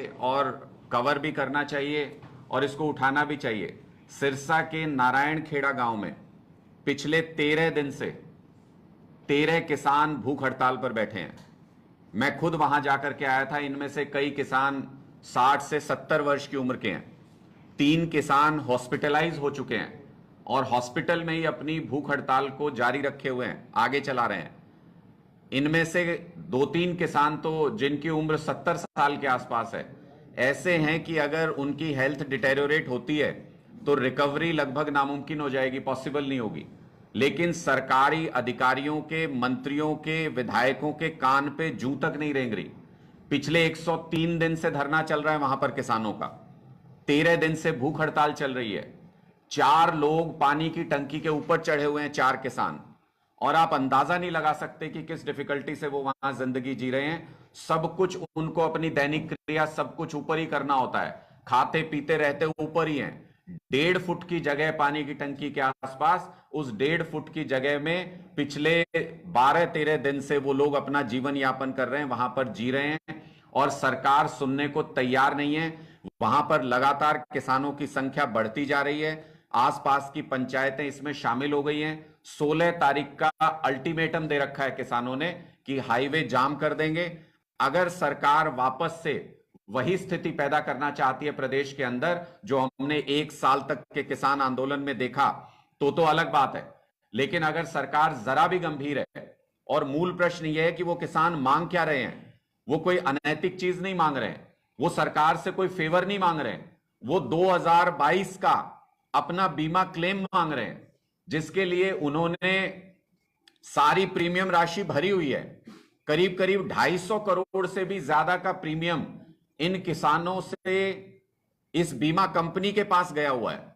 और कवर भी करना चाहिए और इसको उठाना भी चाहिए। सिरसा के नारायण खेड़ा गांव में पिछले 13 दिन से 13 किसान भूख हड़ताल पर बैठे हैं। मैं खुद वहां जाकर के आया था। इनमें से कई किसान 60 से 70 वर्ष की उम्र के हैं। 3 किसान हॉस्पिटलाइज हो चुके हैं और हॉस्पिटल में ही अपनी भूख हड़ताल को जारी रखे हुए हैं, आगे चला रहे हैं। इनमें से 2-3 किसान तो जिनकी उम्र 70 साल के आसपास है, ऐसे हैं कि अगर उनकी हेल्थ डिटेरियोरेट होती है तो रिकवरी लगभग नामुमकिन हो जाएगी, पॉसिबल नहीं होगी। लेकिन सरकारी अधिकारियों के, मंत्रियों के, विधायकों के कान पे जूं तक नहीं रेंग रही। पिछले 103 दिन से धरना चल रहा है वहां पर किसानों का। 13 दिन से भूख हड़ताल चल रही है। 4 लोग पानी की टंकी के ऊपर चढ़े हुए हैं, 4 किसान। और आप अंदाजा नहीं लगा सकते कि किस डिफिकल्टी से वो वहां जिंदगी जी रहे हैं। सब कुछ उनको, अपनी दैनिक क्रिया सब कुछ ऊपर ही करना होता है। खाते पीते रहते ऊपर ही हैं। 1.5 फुट की जगह पानी की टंकी के आसपास, उस 1.5 फुट की जगह में पिछले 12-13 दिन से वो लोग अपना जीवन यापन कर रहे हैं, वहां पर जी रहे हैं। और सरकार सुनने को तैयार नहीं है। वहां पर लगातार किसानों की संख्या बढ़ती जा रही है। आसपास की पंचायतें इसमें शामिल हो गई हैं। 16 तारीख का अल्टीमेटम दे रखा है किसानों ने कि हाईवे जाम कर देंगे। अगर सरकार वापस से वही स्थिति पैदा करना चाहती है प्रदेश के अंदर जो हमने 1 साल तक के किसान आंदोलन में देखा, तो अलग बात है। लेकिन अगर सरकार जरा भी गंभीर है, और मूल प्रश्न यह है कि वो किसान मांग क्या रहे हैं। वो कोई अनैतिक चीज नहीं मांग रहे हैं, वो सरकार से कोई फेवर नहीं मांग रहे हैं। वो 2022 का अपना बीमा क्लेम मांग रहे हैं, जिसके लिए उन्होंने सारी प्रीमियम राशि भरी हुई है। करीब करीब 250 करोड़ से भी ज्यादा का प्रीमियम इन किसानों से इस बीमा कंपनी के पास गया हुआ है।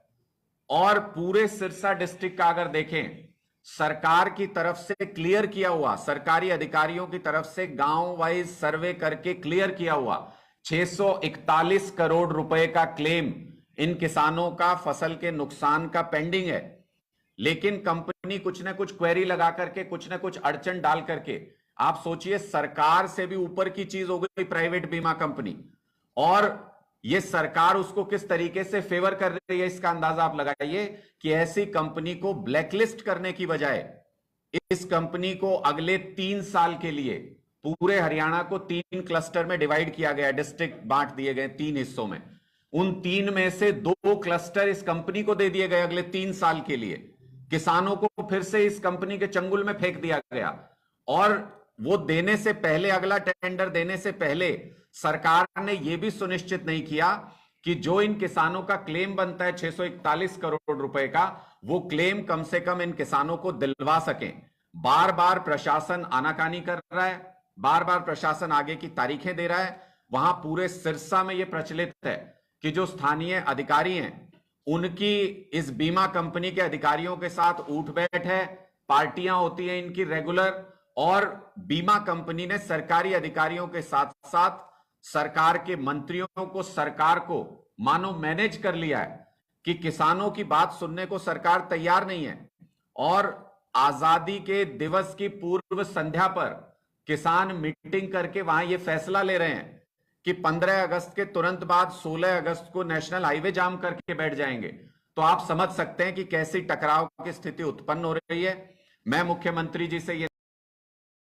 और पूरे सिरसा डिस्ट्रिक्ट का अगर देखें, सरकार की तरफ से क्लियर किया हुआ, सरकारी अधिकारियों की तरफ से गांव वाइज सर्वे करके क्लियर किया हुआ 641 करोड़ रुपए का क्लेम इन किसानों का फसल के नुकसान का पेंडिंग है। लेकिन कंपनी कुछ ना कुछ क्वेरी लगा करके, कुछ ना कुछ अड़चन डाल करके, आप सोचिए सरकार से भी ऊपर की चीज हो गई प्राइवेट बीमा कंपनी। और ये सरकार उसको किस तरीके से फेवर कर रही है, इसका अंदाजा आप लगाइए कि ऐसी कंपनी को ब्लैकलिस्ट करने की बजाय इस कंपनी को अगले 3 साल के लिए पूरे हरियाणा को 3 क्लस्टर में डिवाइड किया गया, डिस्ट्रिक्ट बांट दिए गए 3 हिस्सों में। उन 3 में से 2 क्लस्टर इस कंपनी को दे दिए गए अगले 3 साल के लिए। किसानों को फिर से इस कंपनी के चंगुल में फेंक दिया गया। और वो देने से पहले, अगला टेंडर देने से पहले सरकार ने यह भी सुनिश्चित नहीं किया कि जो इन किसानों का क्लेम बनता है 641 करोड़ रुपए का, वो क्लेम कम से कम इन किसानों को दिलवा सकें। बार बार प्रशासन आनाकानी कर रहा है, बार बार प्रशासन आगे की तारीखें दे रहा है। वहां पूरे सिरसा में यह प्रचलित है कि जो स्थानीय अधिकारी हैं उनकी इस बीमा कंपनी के अधिकारियों के साथ उठ बैठ है, पार्टियां होती हैं इनकी रेगुलर। और बीमा कंपनी ने सरकारी अधिकारियों के साथ साथ सरकार के मंत्रियों को, सरकार को मानो मैनेज कर लिया है कि किसानों की बात सुनने को सरकार तैयार नहीं है। और आजादी के दिवस की पूर्व संध्या पर किसान मीटिंग करके वहां यह फैसला ले रहे हैं कि 15 अगस्त के तुरंत बाद 16 अगस्त को नेशनल हाईवे जाम करके बैठ जाएंगे। तो आप समझ सकते हैं कि कैसी टकराव की स्थिति उत्पन्न हो रही है। मैं मुख्यमंत्री जी से ये